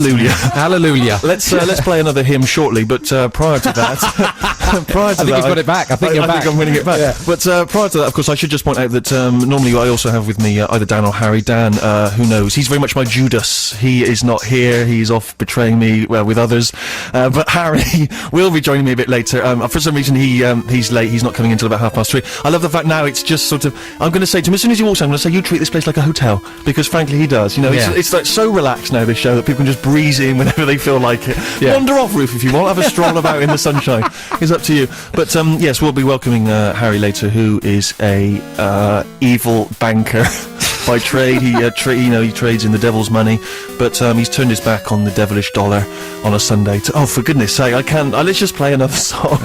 Hallelujah. Let's play another hymn shortly, but prior to that, I think he's got it back. I think I'm winning it back. Yeah. But prior to that, of course, I should just point out that normally I also have with me either Dan or Harry. Dan, who knows? He's very much my Judas. He is not here. He's off betraying me with others. But Harry will be joining me a bit later. For some reason, he's late. He's not coming until about 3:30. I love the fact now it's just sort of. I'm going to say to him as soon as he walks in, I'm going to say, "You treat this place like a hotel," because frankly, he does. You know, it's like so relaxed now. This show that people can just breeze in whenever they feel like it. Yeah. Wander off, Ruth, if you want. Have a stroll about in the sunshine. It's up to you. But yes, we'll be welcoming Harry later, who is a evil banker by trade. He trades in the devil's money, but he's turned his back on the devilish dollar on a Sunday. Oh, for goodness sake, I can't. Let's just play another song.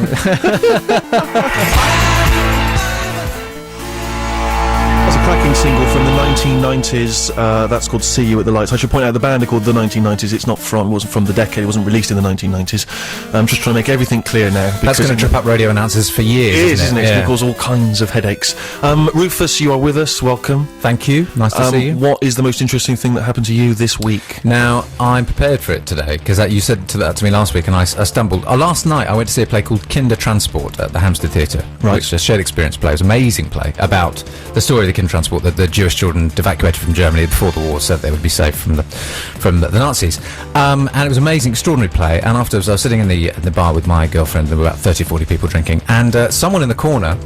Cracking single from the 1990s. That's called "See You at the Lights." I should point out the band are called the 1990s. It wasn't from the decade. It wasn't released in the 1990s. I'm just trying to make everything clear now. That's going to trip up radio announcers for years. Isn't it? It's going to cause all kinds of headaches. Rufus, you are with us. Welcome. Thank you. Nice to see you. What is the most interesting thing that happened to you this week? Now, I'm prepared for it today because you said that to me last week, and I stumbled. Last night, I went to see a play called Kinder Transport at the Hampstead Theatre, which is a shared experience play. It was an amazing play about the story of the Kinder Transport, that the Jewish children evacuated from Germany before the war, so they would be safe from the Nazis. And it was an amazing, extraordinary play. And afterwards, I was sitting in the bar with my girlfriend. There were about 30, 40 people drinking, and someone in the corner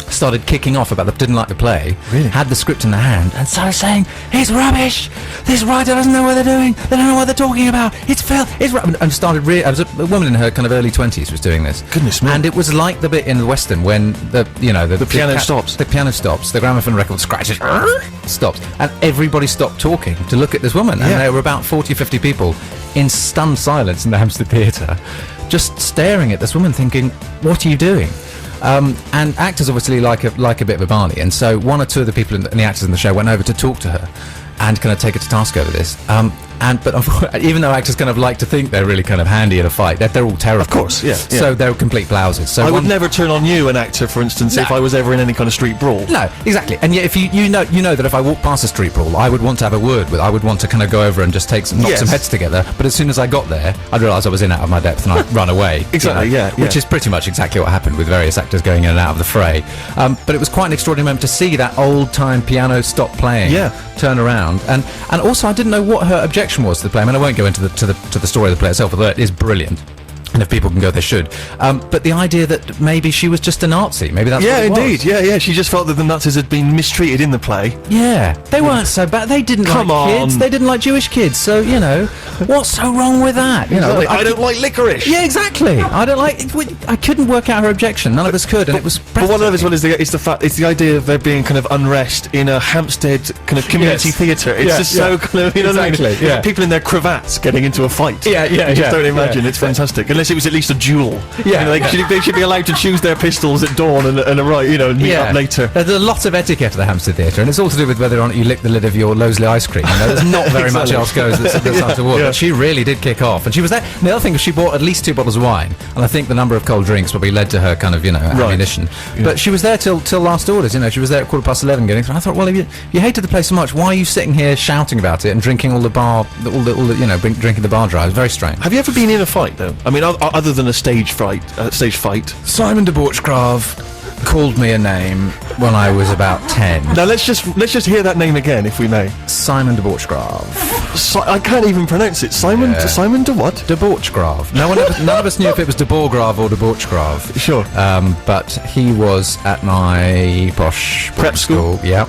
started kicking off about didn't like the play, had the script in their hand, and started saying, "It's rubbish! This writer doesn't know what they're doing. They don't know what they're talking about. It's filth. It's rubbish." And started. I was a woman in her kind of early 20s was doing this. Goodness me! And it was like the bit in the Western when the piano stops. The piano stops. The gramophone record scratches. Stops, and everybody stopped talking to look at this woman. And there were about 40 or 50 people in stunned silence in the Hampstead Theatre, just staring at this woman, thinking, "What are you doing?" And actors obviously like a bit of a Barney, and so one or two of the people and the actors in the show went over to talk to her and kind of take her to task over this. But even though actors kind of like to think they're really kind of handy in a fight, they're all terrible. Of course, yeah. So they're complete blouses. So I would never turn on you, an actor, for instance, if I was ever in any kind of street brawl. No, exactly. And yet, if you know that if I walk past a street brawl, I would want to have a word with. I would want to kind of go over and just knock some heads together. But as soon as I got there, I'd realise I was in out of my depth and I'd run away. Exactly. Which is pretty much exactly what happened with various actors going in and out of the fray. But it was quite an extraordinary moment to see that old-time piano stop playing, turn around, and also I didn't know what her objection was to the play. I mean, I won't go into the story of the play itself, although it is brilliant. And if people can go, they should. But the idea that maybe she was just a Nazi, maybe that's what it was. Yeah. She just felt that the Nazis had been mistreated in the play. Yeah, they weren't so bad. They didn't like kids. They didn't like Jewish kids. So what's so wrong with that? I don't like licorice. Yeah, exactly. I don't like. I couldn't work out her objection. None of us could, and it was. But one of it is the idea of there being kind of unrest in a Hampstead kind of community theatre. It's just so kind of what I mean? Yeah. People in their cravats getting into a fight. Yeah. I just don't imagine. It's fantastic. Unless it was at least a duel. Yeah. They should be allowed to choose their pistols at dawn and meet up later. There's a lot of etiquette at the Hampstead Theatre, and it's all to do with whether or not you lick the lid of your Lowesley ice cream. There's not very much else goes that's untoward. But she really did kick off, and she was there. And the other thing was she bought at least 2 bottles of wine, and I think the number of cold drinks probably led to her kind of ammunition. Yeah. But she was there till last orders. She was there at 11:15 getting through. I thought, well, if you hated the place so much, why are you sitting here shouting about it and drinking all the drinking the bar dry? It was very strange. Have you ever been in a fight though? I mean, other than a stage fight. Simon de Borchgrave called me a name when I was about 10. Now let's just hear that name again, if we may. Simon de Borchgrave. I can't even pronounce it. Simon de what? De Borchgrave. None of us knew if it was de Borgrave or de Borchgrave. Sure. But he was at my posh prep school. Yeah.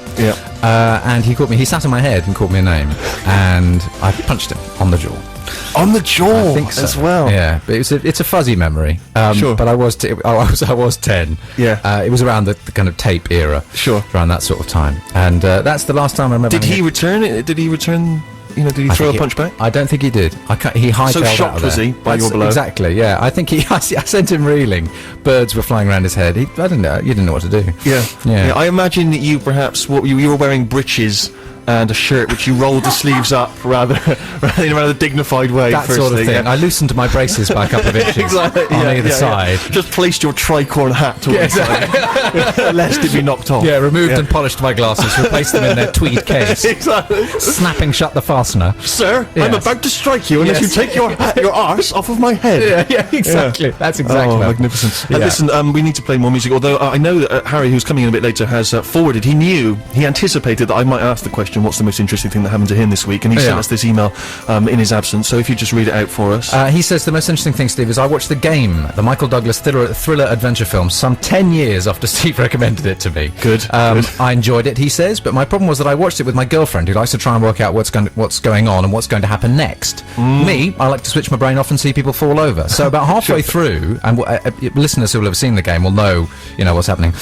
And he called me. He sat on my head and called me a name, and I punched him on the jaw. On the jaw, I think so. As well. Yeah, but it's a fuzzy memory. Sure. But I was 10. Yeah. It was around the kind of tape era. Sure. Around that sort of time, and that's the last time I remember. Did he return it? Did he return? Did he throw a punch back? I don't think he did. He hightailed so shocked out of was there. he by your blow? Exactly. Yeah. I think I sent him reeling. Birds were flying around his head. I didn't know. You didn't know what to do. Yeah. I imagine that you perhaps you were wearing breeches and a shirt which you rolled the sleeves up rather in a rather dignified way. That sort of thing. Yeah. I loosened my braces by a couple of inches Exactly, on either side. Just placed your tricorn hat to one side, lest it be knocked off. Yeah, removed and polished my glasses, replaced them in their tweed case, Exactly. snapping shut the fastener. Sir, I'm Yes. about to strike you unless Yes. you take your arse off of my head. Yeah, exactly. That's exactly. Oh, that. magnificent. Yeah. Listen, we need to play more music, although I know that Harry, who's coming in a bit later, has forwarded. He anticipated that I might ask the question, what's the most interesting thing that happened to him this week? And he sent us this email in his absence, so if you just read it out for us. He says the most interesting thing, Steve, is I watched The Game, the Michael Douglas thriller adventure film, some 10 years after Steve recommended it to me. Good. I enjoyed it, he says, but my problem was that I watched it with my girlfriend, who likes to try and work out what's going on and what's going to happen next. Me, I like to switch my brain off and see people fall over. So about halfway through, and listeners who will have seen The Game will know, what's happening.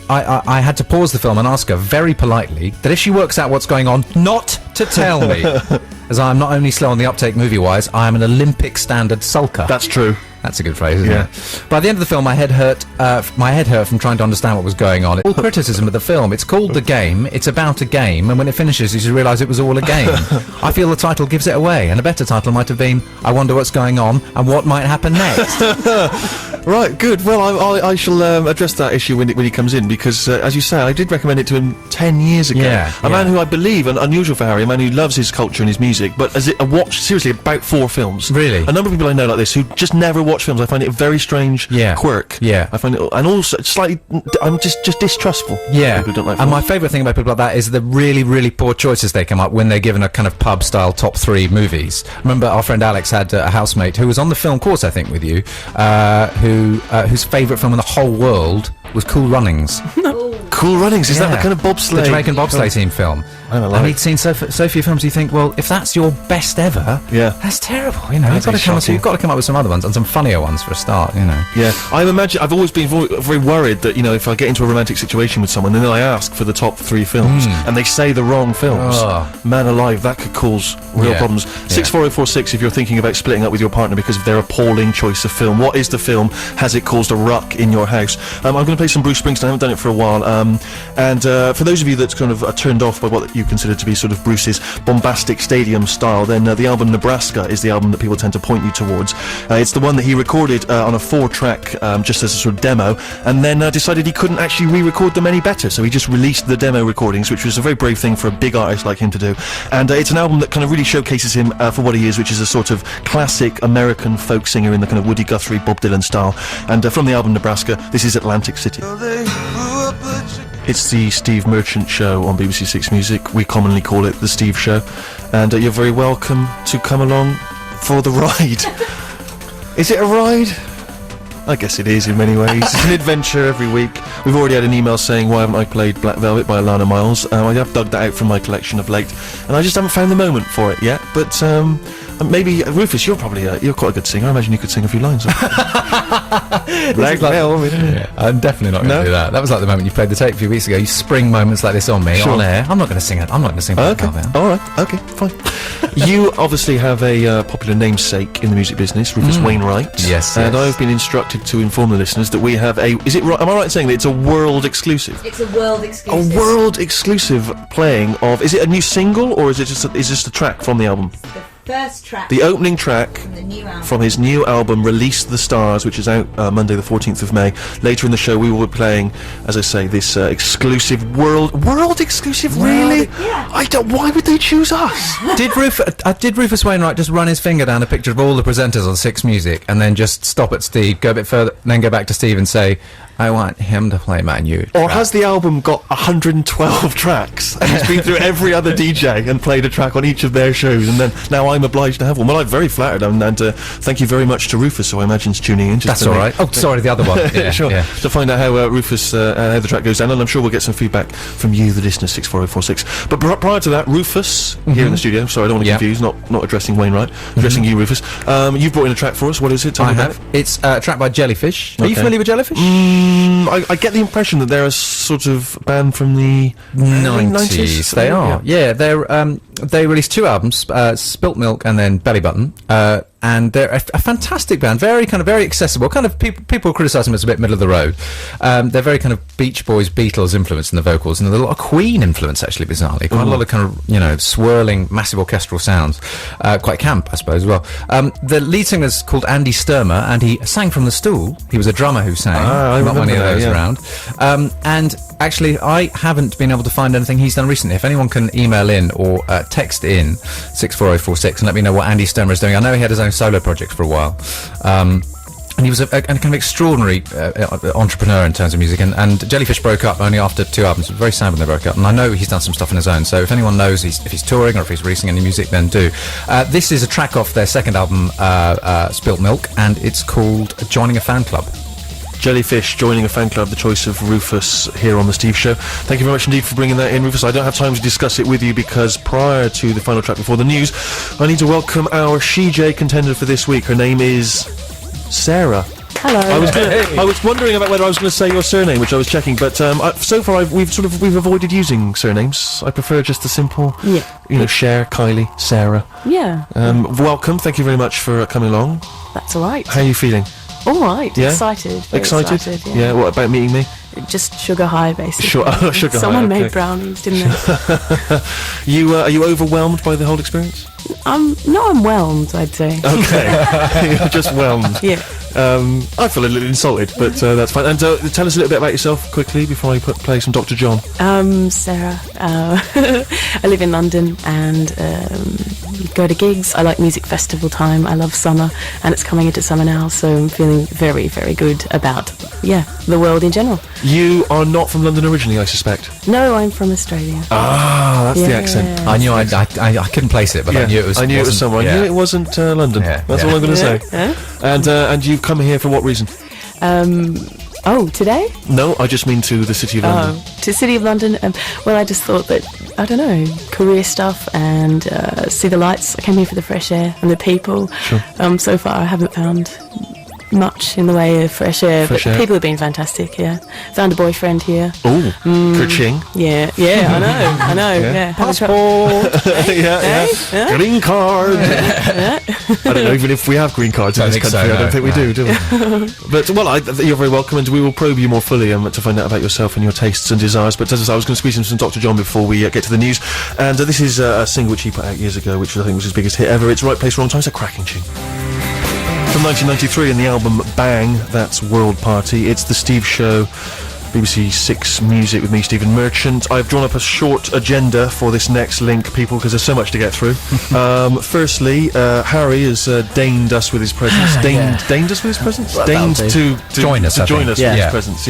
I had to pause the film and ask her very politely that if she works out what's going on, not to tell me. As I am not only slow on the uptake movie-wise, I am an Olympic standard sulker. That's true. That's a good phrase, isn't it? By the end of the film, my head hurt from trying to understand what was going on. All criticism of the film. It's called The Game. It's about a game, and when it finishes, you realise it was all a game. I feel the title gives it away, and a better title might have been I Wonder What's Going On and What Might Happen Next. Right, good. Well, I shall address that issue when he comes in, because, as you say, I did recommend it to him 10 years ago. A man who I believe, and unusual for Harry, a man who loves his culture and his music, but watched, seriously, about 4 films. Really? A number of people I know like this who just never watch films. I find it a very strange quirk. Yeah. I find it, and also slightly, I'm just distrustful. Yeah. People who don't like and films. my favourite thing about people like that is the really, really poor choices they come up when they're given a kind of pub-style top 3 movies. Remember, our friend Alex had a housemate who was on the film course, I think, with you, whose favourite film in the whole world was Cool Runnings. Cool Runnings, is that the kind of bobsleigh? The Jamaican bobsleigh team film. I don't like and it. he'd seen so few films, you think, well, if that's your best ever, that's terrible, You've got to come up with some other ones, and some funnier ones for a start, Yeah, I've always been very worried that, if I get into a romantic situation with someone and then I ask for the top 3 films and they say the wrong films, man alive, that could cause real problems. 64046 if you're thinking about splitting up with your partner because of their appalling choice of film. What is the film? Has it caused a ruck in your house? I'm going to play some Bruce Springsteen. I haven't done it for a while. And for those of you that kind of are turned off by what you consider to be sort of Bruce's bombastic stadium style, then the album Nebraska is the album that people tend to point you towards. It's the one that he recorded on a 4-track just as a sort of demo, and then decided he couldn't actually re-record them any better, so he just released the demo recordings, which was a very brave thing for a big artist like him to do. And it's an album that kind of really showcases him for what he is, which is a sort of classic American folk singer in the kind of Woody Guthrie, Bob Dylan style. And from the album Nebraska, this is Atlantic City. It's the Steve Merchant Show on BBC Six Music. We commonly call it the Steve Show, and you're very welcome to come along for the ride. Is it a ride? I guess it is in many ways. It's an adventure every week. We've already had an email saying, why haven't I played Black Velvet by Alana Miles? I have dug that out from my collection of late, and I just haven't found the moment for it yet. But maybe, Rufus, you're probably you're quite a good singer. I imagine you could sing a few lines. Black Velvet. Yeah, I'm definitely not going to do that. That was like the moment you played the tape a few weeks ago. You spring moments like this on me on air. I'm not going to sing it. I'm not going to sing Black Velvet. All right. Okay. Fine. You obviously have a popular namesake in the music business, Rufus Wainwright. Yes. And I've been instructed to inform the listeners that we have am I right in saying that it's a world exclusive? It's a world exclusive. A world exclusive playing of, is it a new single, or is it just a track from the album? The first track. The opening track from the new album. from his new album, Release the Stars, which is out Monday the 14th of May. Later in the show, we will be playing, as I say, this exclusive world exclusive, really? Yeah. Why would they choose us? Did Rufus Wainwright just run his finger down a picture of all the presenters on Six Music and then just stop at Steve, go a bit further, and then go back to Steve and say, I want him to play my new track. Or has the album got 112 tracks and he's been through every other DJ and played a track on each of their shows, and then now I'm obliged to have one? Well, I'm very flattered, and thank you very much to Rufus, who I imagine is tuning in. That's all right. Oh, sorry, the other one. Yeah, sure. Yeah. To find out how Rufus, how the track goes down, and I'm sure we'll get some feedback from you, the listener, 64046. But prior to that, Rufus, here in the studio, sorry, I don't want to confuse, not addressing Wainwright, addressing you, Rufus. You've brought in a track for us. What is it? Tell me about it. It's a track by Jellyfish. Are you Okay. familiar with Jellyfish? I get the impression that they're a sort of band from the 90s. They are. Yeah, they released 2 albums, Spilt Milk and then Belly Button. And they're a fantastic band, very accessible. Kind of people criticize them as a bit middle of the road. They're very kind of Beach Boys, Beatles influence in the vocals, and a lot of Queen influence, actually, bizarrely. Quite a lot of kind of, swirling, massive orchestral sounds. Quite camp, I suppose, as well. The lead singer's called Andy Sturmer, and he sang from the stool. He was a drummer who sang. Not many of those around. And actually, I haven't been able to find anything he's done recently. If anyone can email in or text in 64046 and let me know what Andy Sturmer is doing. I know he had his own solo project for a while. And he was a kind of extraordinary entrepreneur in terms of music. And Jellyfish broke up only after 2 albums. It was very sad when they broke up. And I know he's done some stuff on his own. So if anyone knows if he's touring or if he's releasing any music, then do. This is a track off their second album, Spilt Milk, and it's called Joining a Fan Club. Jellyfish, Joining a Fan Club, the choice of Rufus here on The Steve Show. Thank you very much indeed for bringing that in, Rufus. I don't have time to discuss it with you because prior to the final track before the news, I need to welcome our She-J contender for this week. Her name is Sarah. Hello. I was wondering about whether I was going to say your surname, which I was checking, but so far we've avoided using surnames. I prefer just the simple, Cher, Kylie, Sarah. Yeah. Welcome. Thank you very much for coming along. That's all right. How are you feeling? All right. Yeah? Excited. Very Excited? Yeah. What about meeting me? Just sugar high, basically. Sugar high. Someone made okay. brownies, didn't they? Are you overwhelmed by the whole experience? I'm not whelmed, I'd say. Okay. You're just whelmed. Yeah. I feel a little insulted, but that's fine. And tell us a little bit about yourself quickly before I play some Dr. John. Sarah. I live in London and go to gigs. I like music festival time. I love summer, and it's coming into summer now, so I'm feeling very, very good about, the world in general. You are not from London originally, I suspect. No, I'm from Australia. Ah, that's the accent. I knew I couldn't place it, but I knew it was. I knew it was somewhere. I knew it wasn't London. That's all I'm going to say. Yeah. And you've come here for what reason? Today? No, I just mean to the City of London. To City of London. Well, I just thought that, I don't know, career stuff and see the lights. I came here for the fresh air and the people. Sure. So far I haven't found much in the way of fresh air, but people have been fantastic. Found a boyfriend here. Oh, ka-ching. I know. Yeah. Passport. Green card. I don't know even if we have green cards in this country. I don't think we do we? But you're very welcome, and we will probe you more fully to find out about yourself and your tastes and desires. But as I say, I was going to squeeze in some Dr. John before we get to the news, and this is a single which he put out years ago, which I think was his biggest hit ever. It's Right Place, Wrong Time. It's a cracking tune. From 1993 in the album Bang, that's World Party. It's The Steve Show, BBC 6 Music with me, Stephen Merchant. I've drawn up a short agenda for this next link, people, because there's so much to get through. Firstly, Harry has deigned us with his presence. Deigned us with his presence? Deigned to join us with his presence,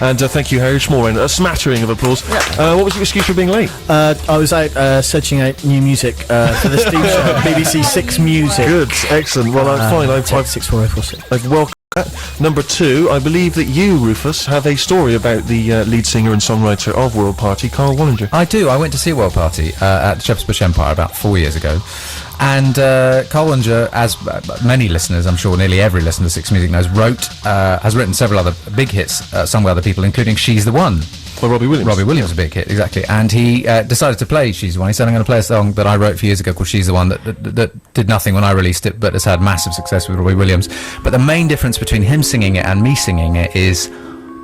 And thank you, Harry. More a smattering of applause. What was your excuse for being late? I was out searching out new music for the Steve Show, BBC 6 Music. Good, excellent. Well, I'm fine. I've 64046. I've welcomed Number 2, I believe that you, Rufus, have a story about the lead singer and songwriter of World Party, Carl Wallinger. I do. I went to see World Party at Shepherd's Bush Empire about 4 years ago. And Carl Wallinger, as many listeners, I'm sure nearly every listener to Six Music knows, has written several other big hits sung by other people, including She's the One. Well, Robbie Williams. Robbie Williams, a big hit, exactly. And he decided to play She's the One. He said, I'm going to play a song that I wrote a few years ago called She's the One that did nothing when I released it, but has had massive success with Robbie Williams. But the main difference between him singing it and me singing it is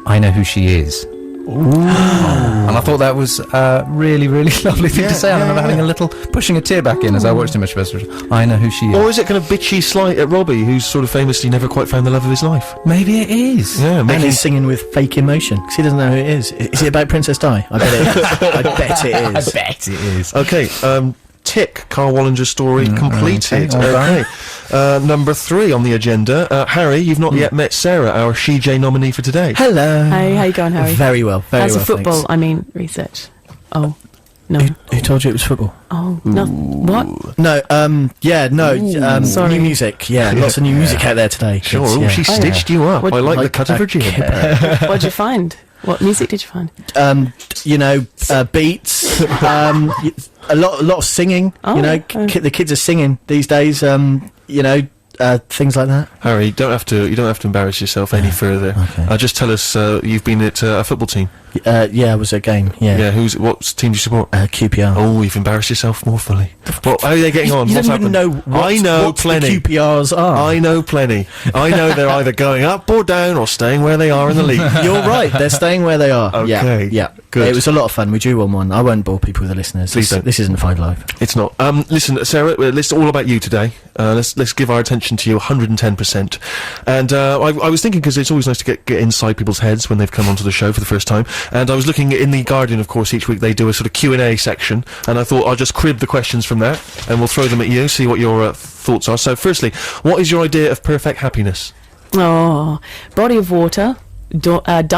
I Know Who She Is. And I thought that was really, really lovely thing to say. I remember having a little, pushing a tear back in as I watched him at Shepherd's. I Know Who She Is. Or is it kind of bitchy slight at Robbie, who's sort of famously never quite found the love of his life? Maybe it is. Yeah, and he's singing with fake emotion because he doesn't know who it is. Is it about Princess Di? I bet it is. I bet it is. I bet it is. Okay, tick, Carl Wallinger's story completed. Okay. Number 3 on the agenda. Harry, you've not yet met Sarah, our She-J nominee for today. Hello. Hey, how you going, Harry? Very well, very As well, a football, thanks. I mean research. Oh, no. Who told you it was football? Oh, no. What? No, sorry. new music, lots of new music out there today. Sure, kids, she stitched you up. I like the cut of her jib. What did you find? What music did you find? Beats, a lot of singing. Oh, the kids are singing these days. Things like that. Harry, you don't have to embarrass yourself any further. Okay. Just tell us, you've been at a football team. Yeah, it was a game. Yeah. Yeah, what team do you support? QPR. Oh, you've embarrassed yourself more fully. Well, how are they getting on? You What's don't even happened? know I know what plenty. the QPRs are. I know plenty. I know they're either going up or down or staying where they are in the league. You're right. They're staying where they are. Okay, Yeah. good. It was a lot of fun. We drew 1-1. I won't bore people with the listeners. Please don't. This isn't 5 Live. It's not. Listen, Sarah, it's all about you today. Let's give our attention to you 110%. And I was thinking, because it's always nice to get inside people's heads when they've come onto the show for the first time. And I was looking in the Guardian, of course, each week they do a sort of Q&A section. And I thought I'll just crib the questions from that, and we'll throw them at you, see what your thoughts are. So, firstly, what is your idea of perfect happiness? Oh, body of water,